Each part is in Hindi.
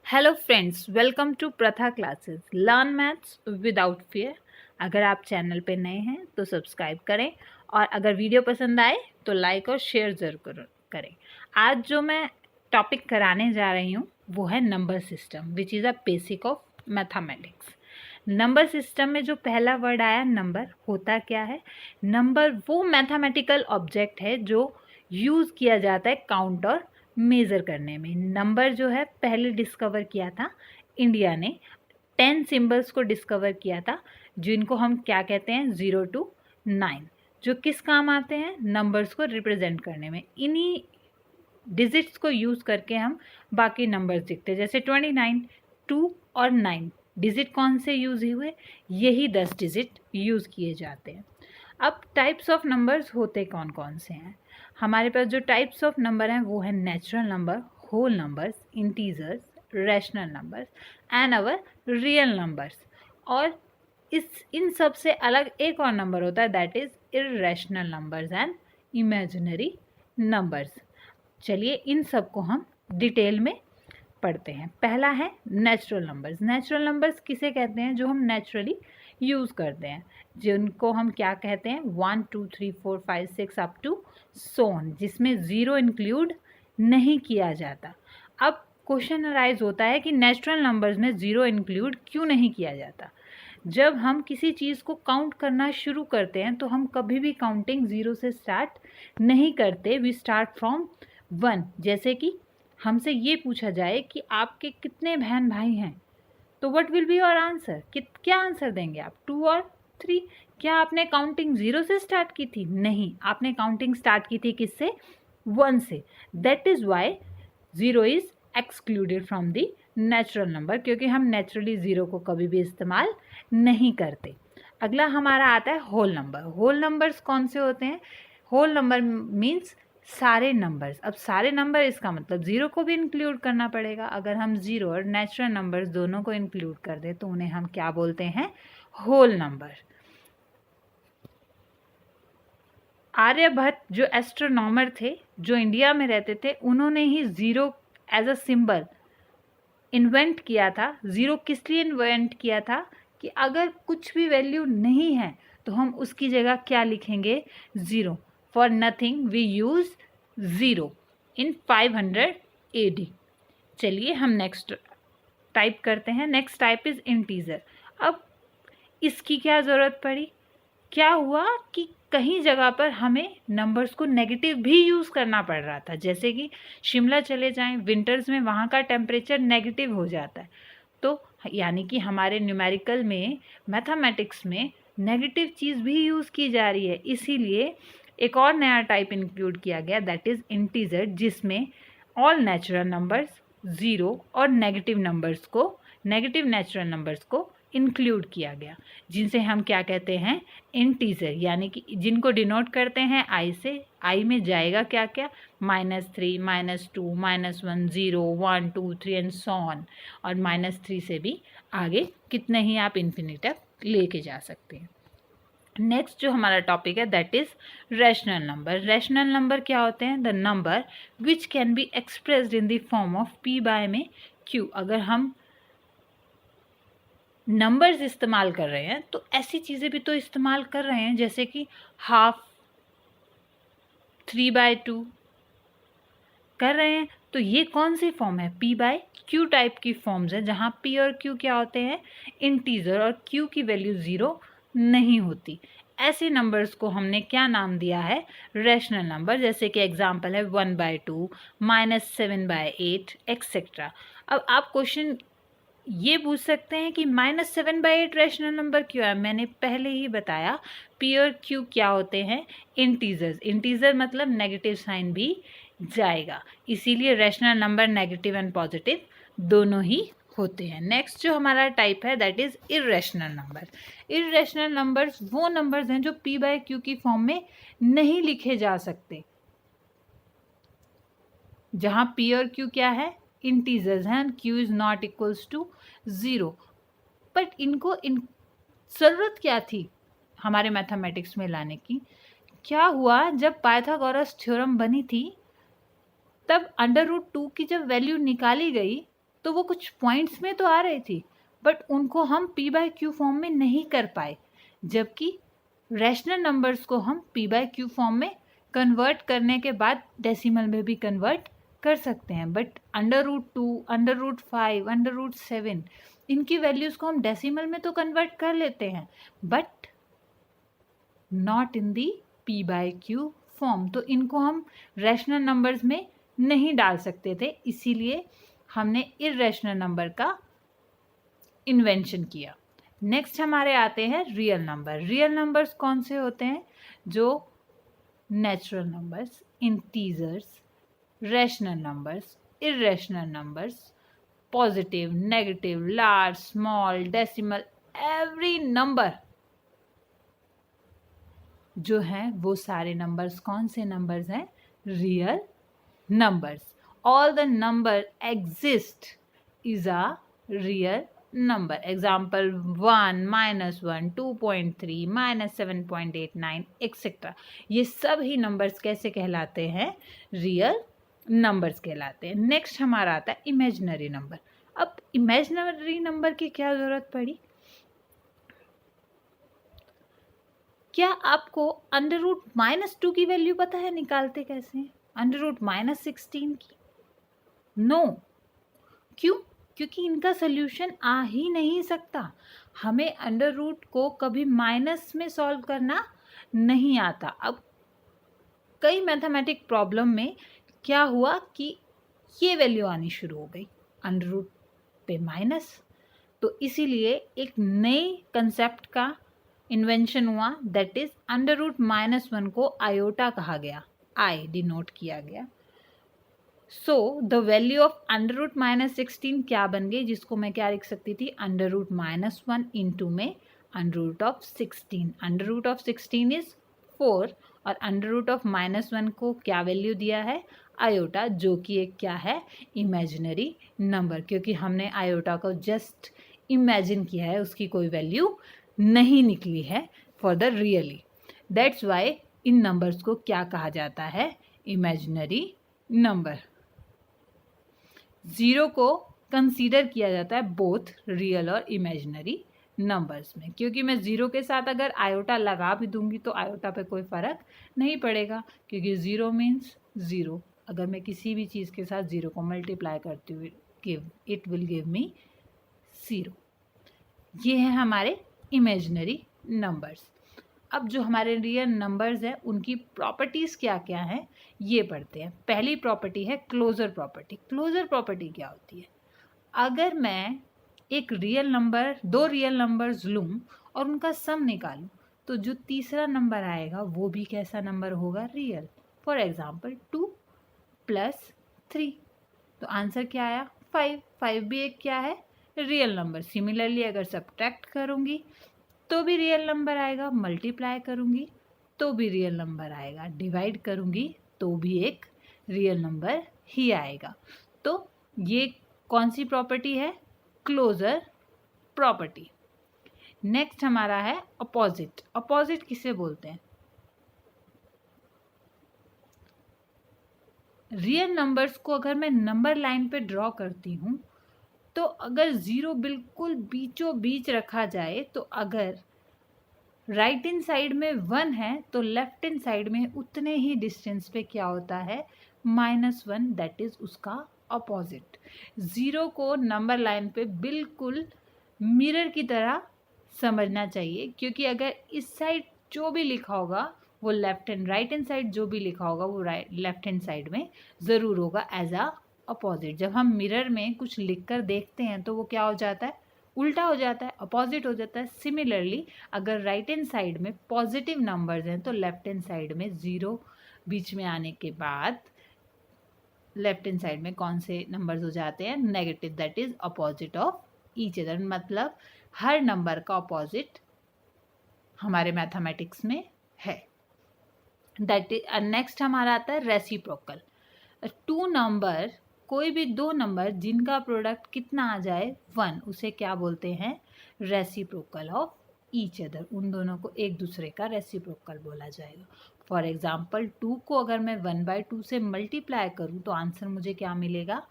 हेलो फ्रेंड्स, वेलकम टू प्रथा classes learn maths without fear. अगर आप चैनल पे नए हैं तो सब्सक्राइब करें और अगर वीडियो पसंद आए तो लाइक और शेयर ज़रूर करें। आज जो मैं टॉपिक कराने जा रही हूँ वो है number system which is a basic of mathematics. Number system में जो पहला वर्ड आया नंबर, होता क्या है? नंबर वो मैथमेटिकल ऑब्जेक्ट है जो यूज़ किया जाता है काउंट और मेज़र करने में। नंबर जो है पहले डिस्कवर किया था इंडिया ने, 10 सिंबल्स को डिस्कवर किया था जिनको हम क्या कहते हैं 0 to 9, जो किस काम आते हैं? नंबर्स को रिप्रेजेंट करने में। इन्हीं डिजिट्स को यूज़ करके हम बाकी नंबर्स दिखते हैं, जैसे 29, 2 और 9 डिजिट कौन से यूज़ हुए? यही 10 डिजिट यूज़ किए जाते हैं। अब टाइप्स ऑफ नंबर्स होते कौन कौन से हैं? हमारे पास जो टाइप्स ऑफ नंबर हैं वो है natural number, whole numbers, integers, rational numbers and our real numbers. और इन सब से अलग एक और नंबर होता है, that is irrational numbers and imaginary numbers. चलिए इन सब को हम डिटेल में पढ़ते हैं। पहला है नेचुरल नंबर्स। नेचुरल नंबर्स किसे कहते हैं? जो हम नेचुरली यूज़ करते हैं, जिनको हम क्या कहते हैं 1 2 3 4 5 6 अप टू सोन, जिसमें ज़ीरो इंक्लूड नहीं किया जाता। अब क्वेश्चन अराइज होता है कि नेचुरल नंबर्स में ज़ीरो इंक्लूड क्यों नहीं किया जाता? जब हम किसी चीज़ को काउंट करना शुरू करते हैं तो हम कभी भी काउंटिंग ज़ीरो से स्टार्ट नहीं करते, वी स्टार्ट फ्रॉम 1। जैसे कि हमसे ये पूछा जाए कि आपके कितने बहन भाई हैं, तो what will be your answer? क्या आंसर देंगे आप? 2 और 3। क्या आपने काउंटिंग 0 से स्टार्ट की थी? नहीं, आपने काउंटिंग स्टार्ट की थी किससे? 1 से। That is why 0 is excluded from the natural number, क्योंकि हम नेचुरली 0 को कभी भी इस्तेमाल नहीं करते। अगला हमारा आता है होल नंबर। होल नंबर्स कौन से होते हैं? होल नंबर मीन्स सारे नंबर्स। अब सारे नंबर, इसका मतलब 0 को भी इंक्लूड करना पड़ेगा। अगर हम 0 और नेचुरल नंबर्स दोनों को इंक्लूड कर दें तो उन्हें हम क्या बोलते हैं? Whole number. आर्यभट्ट जो एस्ट्रोनॉमर थे, जो इंडिया में रहते थे, उन्होंने ही 0 एज अ सिंबल इन्वेंट किया था। 0 किस लिए इन्वेंट किया था? कि अगर कुछ भी वैल्यू नहीं है तो हम उसकी जगह क्या लिखेंगे? 0। For nothing we use 0 in 500 AD। चलिए हम नेक्स्ट टाइप करते हैं। Next type is integer. अब इसकी क्या ज़रूरत पड़ी? क्या हुआ कि कहीं जगह पर हमें नंबर्स को नेगेटिव भी यूज़ करना पड़ रहा था। जैसे कि शिमला चले जाएं, विंटर्स में वहाँ का टेम्परेचर नेगेटिव हो जाता है, तो यानी कि हमारे न्यूमेरिकल में, मैथमेटिक्स में नेगेटिव चीज़ भी यूज़ की जा रही है। इसीलिए एक और नया टाइप इंक्लूड किया गया, दैट इज़ इंटीजर, जिसमें ऑल नेचुरल नंबर्स, 0 और नेगेटिव नेचुरल नंबर्स को इंक्लूड किया गया, जिनसे हम क्या कहते हैं? इंटीजर, यानी कि जिनको डिनोट करते हैं आई से। आई में जाएगा क्या क्या? -3, -2, -1, 0, 1, 2, 3 एंड सो ऑन। और -3 से भी आगे कितने ही आप इन्फिनिटिव लेके जा सकते हैं। नेक्स्ट जो हमारा टॉपिक है that is rational number. Rational number क्या होते हैं? The number which can be expressed in the form of P by में Q। अगर हम नंबर्स इस्तेमाल कर रहे हैं तो ऐसी चीज़ें भी तो इस्तेमाल कर रहे हैं, जैसे कि हाफ, 3/2 कर रहे हैं। तो ये कौन सी फॉर्म है? P/Q टाइप की फॉर्म्स है, जहाँ P और Q क्या होते हैं? इंटीजर, और Q की वैल्यू 0 नहीं होती। ऐसे नंबर्स को हमने क्या नाम दिया है? Rational number. जैसे कि एग्जांपल है 1/2, -7/8 एक्सेट्रा। अब आप क्वेश्चन ये पूछ सकते हैं कि -7/8 रैशनल नंबर क्यों है? मैंने पहले ही बताया P और Q क्या होते हैं? इंटीजर्स। इंटीजर मतलब नेगेटिव साइन भी जाएगा, इसीलिए rational number negative and positive दोनों ही होते हैं। नेक्स्ट जो हमारा टाइप है that is irrational number. Irrational numbers वो नंबर्स हैं जो P/Q की फॉर्म में नहीं लिखे जा सकते, जहाँ P और Q क्या है? इंटीजर्स हैं, Q is not equals to 0। But इनको ज़रूरत क्या थी हमारे मैथमेटिक्स में लाने की? क्या हुआ, जब पाइथागोरस थ्योरम बनी थी तब √2 की जब वैल्यू निकाली गई तो वो कुछ पॉइंट्स में तो आ रही थी, बट उनको हम पी बाय क्यू फॉर्म में नहीं कर पाए, जबकि रैशनल नंबर्स को हम पी बाय क्यू फॉर्म में कन्वर्ट करने के बाद डेसिमल में भी कन्वर्ट कर सकते हैं। बट √2, √5, √7 इनकी वैल्यूज़ को हम डेसिमल में तो कन्वर्ट कर लेते हैं, but not in the P by Q form. तो इनको हम रैशनल नंबर्स में नहीं डाल सकते थे, इसीलिए हमने इर्रेशनल नंबर का इन्वेंशन किया। नेक्स्ट हमारे आते हैं रियल नंबर। रियल नंबर्स कौन से होते हैं? जो natural numbers, integers, rational numbers, irrational numbers, positive, negative, large, small, decimal, every number जो हैं वो सारे नंबर्स कौन से नंबर्स हैं? Real numbers. All the number exist is a real number. Example 1, -1, 2.3, -7.89 etcetera. ये सब ही नंबर्स कैसे कहलाते हैं? रियल नंबर्स कहलाते हैं। नेक्स्ट हमारा आता है इमेजिनरी नंबर। अब इमेजिनरी नंबर की क्या ज़रूरत पड़ी? क्या आपको √-2 की वैल्यू पता है निकालते कैसे हैं? √-16 की? नो। क्यों? क्योंकि इनका सोल्यूशन आ ही नहीं सकता। हमें √ को कभी माइनस में सॉल्व करना नहीं आता। अब कई मैथमेटिक प्रॉब्लम में क्या हुआ कि ये वैल्यू आनी शुरू हो गई, √ पे माइनस। तो इसीलिए एक नए कंसेप्ट का इन्वेंशन हुआ, दैट इज √-1 को आयोटा कहा गया, आई डिनोट किया गया। सो द वैल्यू ऑफ √-16 क्या बन गई, जिसको मैं क्या लिख सकती थी? √-1 इंटू में √16। √16 इज 4 और √-1 को क्या वैल्यू दिया है? आयोटा, जो कि एक क्या है? इमेजिनरी नंबर, क्योंकि हमने आयोटा को जस्ट इमेजिन किया है, उसकी कोई वैल्यू नहीं निकली है for the really. That's why in numbers को क्या कहा जाता है? Imaginary number. 0 को कंसीडर किया जाता है बोथ रियल और इमेजिनरी नंबर्स में, क्योंकि मैं 0 के साथ अगर आयोटा लगा भी दूंगी तो आयोटा पे कोई फ़र्क नहीं पड़ेगा, क्योंकि 0 मीन्स 0। अगर मैं किसी भी चीज़ के साथ 0 को मल्टीप्लाई करती हुई इट विल गिव मी 0। ये है हमारे इमेजिनरी नंबर्स। अब जो हमारे रियल नंबर्स हैं उनकी प्रॉपर्टीज़ क्या क्या हैं ये पढ़ते हैं। पहली प्रॉपर्टी है क्लोजर प्रॉपर्टी। क्लोजर प्रॉपर्टी क्या होती है? अगर मैं एक रियल नंबर, दो रियल नंबर्स लूँ और उनका सम निकालूँ, तो जो तीसरा नंबर आएगा वो भी कैसा नंबर होगा? रियल। फॉर एग्जाम्पल 2 + 3, तो आंसर क्या आया? 5। 5 भी एक क्या है? Real number. सिमिलरली अगर सब्ट्रैक्ट करूँगी तो भी रियल नंबर आएगा, मल्टीप्लाई करूँगी तो भी रियल नंबर आएगा, डिवाइड करूँगी तो भी एक रियल नंबर ही आएगा। तो ये कौन सी प्रॉपर्टी है? Closure property. नेक्स्ट हमारा है अपोजिट। अपोजिट किसे बोलते हैं? रियल नंबर्स को अगर मैं नंबर लाइन पे ड्रॉ करती हूँ तो अगर 0 बिल्कुल बीचों बीच रखा जाए, तो अगर राइट हैंड साइड में 1 है तो लेफ्ट हैंड साइड में उतने ही डिस्टेंस पे क्या होता है? -1, दैट इज उसका अपोजिट। 0 को नंबर लाइन पे बिल्कुल मिरर की तरह समझना चाहिए, क्योंकि अगर इस साइड जो भी लिखा होगा वो left hand, right hand side जो भी लिखा होगा वो लेफ्ट हैंड साइड में ज़रूर होगा एज अ अपोजिट। जब हम मिरर में कुछ लिख कर देखते हैं तो वो क्या हो जाता है? उल्टा हो जाता है, अपोजिट हो जाता है। सिमिलरली अगर राइट हैंड साइड में पॉजिटिव नंबर्स हैं तो लेफ्ट हैंड साइड में 0 बीच में आने के बाद लेफ्ट हैंड साइड में कौन से नंबर्स हो जाते हैं? Negative, that is opposite of each other. मतलब हर नंबर का अपोजिट हमारे मैथमेटिक्स में है। दैट इज नेक्स्ट हमारा आता है रेसिप्रोकल। 2 नंबर, कोई भी 2 नंबर जिनका प्रोडक्ट कितना आ जाए? 1, उसे क्या बोलते हैं? Reciprocal of each other. उन दोनों को एक दूसरे का रेसिप्रोकल बोला जाएगा। फॉर एग्जाम्पल 2 को अगर मैं 1/2 से मल्टीप्लाई करूँ तो आंसर मुझे क्या मिलेगा?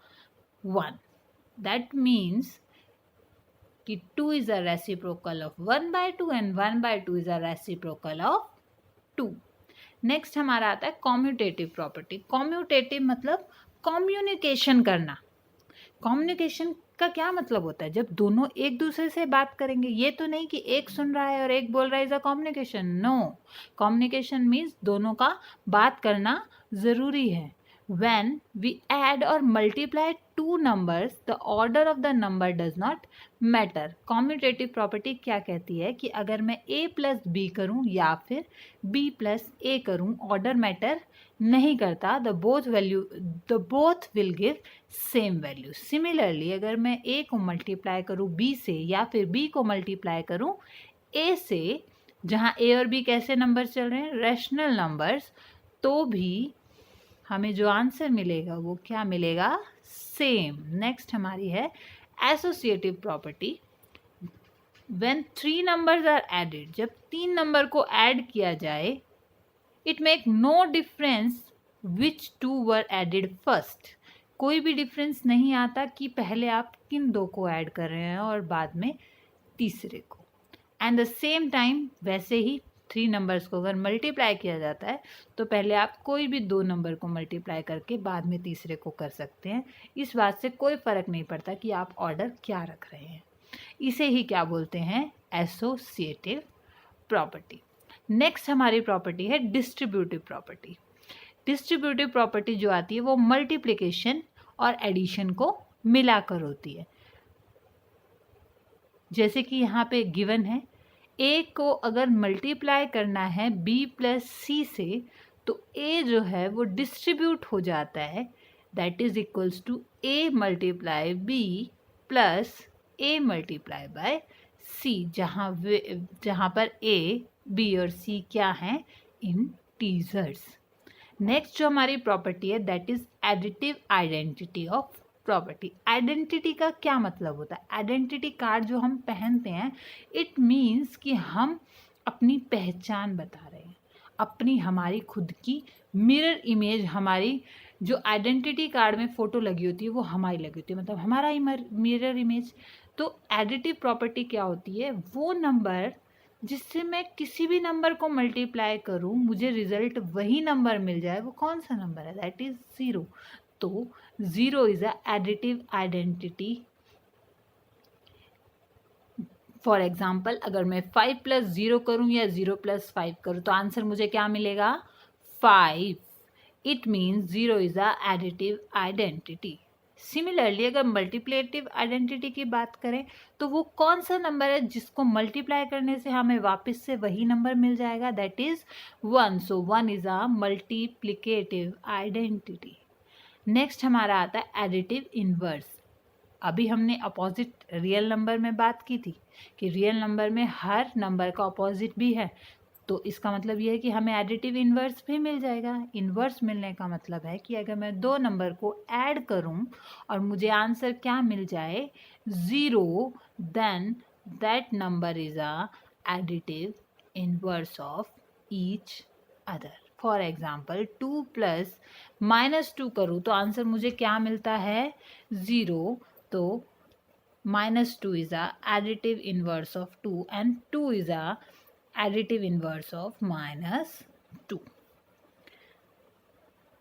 1। दैट मीन्स कि 2 is a reciprocal of 1/2 and 1/2 is a reciprocal of 2। Next हमारा आता है कॉम्यूटेटिव प्रॉपर्टी। कॉम्यूटेटिव मतलब कम्युनिकेशन करना। कम्युनिकेशन का क्या मतलब होता है? जब दोनों एक दूसरे से बात करेंगे। ये तो नहीं कि एक सुन रहा है और एक बोल रहा है, is a communication. No, communication means दोनों का बात करना ज़रूरी है। when we add or multiply two numbers the order of the number does not matter। commutative property क्या कहती है कि अगर मैं a plus b करूं या फिर b plus a करूं, order matter नहीं करता। the both will give same value। similarly अगर मैं a को multiply करूं b से या फिर b को multiply करूं a से, जहां a और b कैसे नंबर चल रहे हैं? रैशनल नंबर्स, तो भी हमें जो आंसर मिलेगा वो क्या मिलेगा? सेम। नेक्स्ट हमारी है associative property. When 3 numbers are added, जब 3 नंबर को ऐड किया जाए, it make no difference which 2 were added first. कोई भी डिफरेंस नहीं आता कि पहले आप किन दो को ऐड कर रहे हैं और बाद में तीसरे को। एंड द सेम टाइम वैसे ही 3 नंबर्स को अगर मल्टीप्लाई किया जाता है तो पहले आप कोई भी 2 नंबर को मल्टीप्लाई करके बाद में तीसरे को कर सकते हैं। इस बात से कोई फ़र्क नहीं पड़ता कि आप ऑर्डर क्या रख रहे हैं। इसे ही क्या बोलते हैं? Associative property. नेक्स्ट हमारी प्रॉपर्टी है डिस्ट्रीब्यूटिव प्रॉपर्टी। डिस्ट्रीब्यूटिव प्रॉपर्टी जो आती है वो मल्टीप्लिकेशन और एडिशन को मिलाकर होती है। जैसे कि यहाँ पे गिवन है, a को अगर मल्टीप्लाई करना है b प्लस सी से, तो a जो है वो डिस्ट्रीब्यूट हो जाता है, that is equals to a multiply b plus a multiply by c, जहाँ पर a, b और c क्या हैं? इंटीजर्स। नेक्स्ट जो हमारी प्रॉपर्टी है that is additive identity of property. Identity का क्या मतलब होता है? आइडेंटिटी कार्ड जो हम पहनते हैं, इट मीन्स कि हम अपनी पहचान बता रहे हैं, अपनी हमारी खुद की मिरर इमेज। हमारी जो आइडेंटिटी कार्ड में फ़ोटो लगी होती है वो हमारी लगी होती है, मतलब हमारा मिरर इमेज। तो एडिटिव प्रॉपर्टी क्या होती है? वो नंबर जिससे मैं किसी भी नंबर को मल्टीप्लाई करूं, मुझे रिजल्ट वही नंबर मिल जाए, वो कौन सा नंबर है? That is 0। तो 0 is a additive identity. For example, अगर मैं 5 प्लस 0 करूं या 0 प्लस 5 करूं तो आंसर मुझे क्या मिलेगा? 5। It means 0 is a additive identity. Similarly अगर मल्टीप्लेटिव आइडेंटिटी की बात करें तो वो कौन सा नंबर है जिसको मल्टीप्लाई करने से हमें वापस से वही नंबर मिल जाएगा? That is 1। So 1 is a multiplicative identity. Next हमारा आता है एडिटिव इनवर्स। अभी हमने अपोजिट रियल नंबर में बात की थी कि रियल नंबर में हर नंबर का अपोजिट भी है, तो इसका मतलब ये है कि हमें एडिटिव इन्वर्स भी मिल जाएगा। इन्वर्स मिलने का मतलब है कि अगर मैं 2 नंबर को ऐड करूं और मुझे आंसर क्या मिल जाए? 0, then that number is a additive inverse of each other. For example 2 plus -2 करूँ तो आंसर मुझे क्या मिलता है? 0। तो -2 is a additive inverse of 2 and 2 is a additive inverse of -2।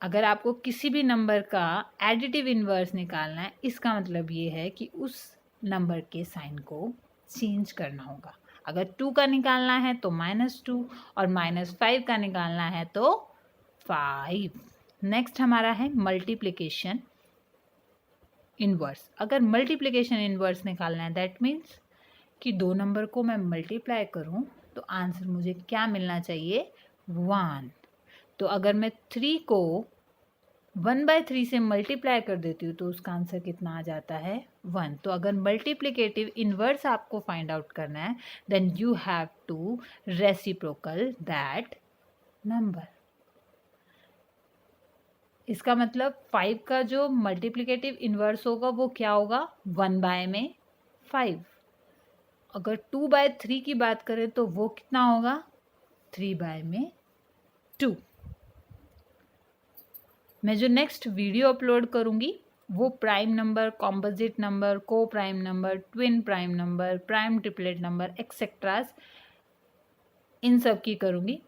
अगर आपको किसी भी नंबर का एडिटिव इन्वर्स निकालना है, इसका मतलब ये है कि उस नंबर के साइन को चेंज करना होगा। अगर 2 का निकालना है तो -2 और -5 का निकालना है तो 5। नेक्स्ट हमारा है मल्टीप्लिकेशन इन्वर्स। अगर मल्टीप्लिकेशन इन्वर्स निकालना है दैट मीन्स कि 2 नंबर को मैं मल्टीप्लाई करूं तो आंसर मुझे क्या मिलना चाहिए? 1। तो अगर मैं 3 को 1/3 से मल्टीप्लाई कर देती हूँ तो उसका आंसर कितना आ जाता है? 1। तो अगर मल्टीप्लिकेटिव इन्वर्स आपको फाइंड आउट करना है then you have to reciprocal that number. इसका मतलब 5 का जो मल्टीप्लिकेटिव इन्वर्स होगा वो क्या होगा? 1/5। अगर 2/3 की बात करें तो वो कितना होगा? 3/2। मैं जो नेक्स्ट वीडियो अपलोड करूँगी वो prime number, composite number, coprime number, twin prime number, prime triplet number etcetera, इन सब की करूँगी।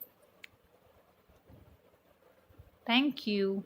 Thank you.